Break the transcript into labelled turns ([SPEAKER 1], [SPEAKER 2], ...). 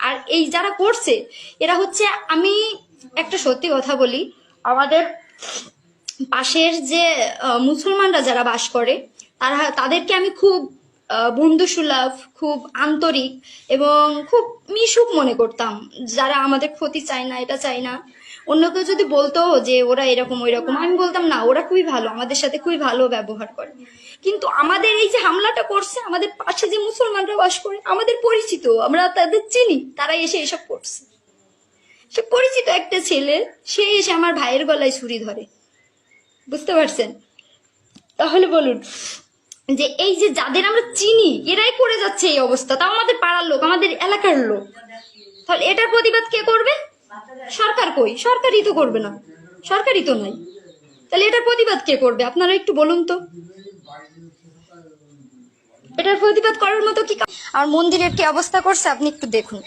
[SPEAKER 1] আর এই যারা করছে এরা হচ্ছে, আমি একটা সত্যি কথা বলি, আমাদের পাশের যে মুসলমানরা যারা বাস করে তাদেরকে আমি খুব বন্ধুসুলভ, খুব আন্তরিক এবং খুব মিশুক মনে করতাম, যারা আমাদের ক্ষতি চায় না, এটা চায় না। অন্য কেউ যদি বলতো যে ওরা এরকম ওই রকম, আমি বলতাম না, ওরা খুবই ভালো, আমাদের সাথে খুবই ভালো ব্যবহার করে। কিন্তু আমাদের এই যে হামলাটা করছে, আমাদের পাশে যে মুসলমানরা বাস করে, আমাদের পরিচিত, আমরা তাদের চিনি, তারা এসে এসব করছে। সে পরিচিত একটা ছেলে, সে এসে আমার ভাইয়ের গলায় ছুরি ধরে, বুঝতে পারছেন? তাহলে বলুন যে এই যে যাদের আমরা চিনি এরাই করে যাচ্ছে এই অবস্থা, তাও আমাদের পাড়ার লোক, আমাদের এলাকার লোক। তাহলে এটার প্রতিবাদ কে করবে? সরকার কই? সরকারই তো করবে না, সরকারই তো নাই। তাহলে এটার প্রতিবাদ কে করবে? আপনারা একটু বলুন তো, এটার প্রতিবাদ করার মতো কি? আর মন্দিরের কি অবস্থা করছে আপনি একটু দেখুন।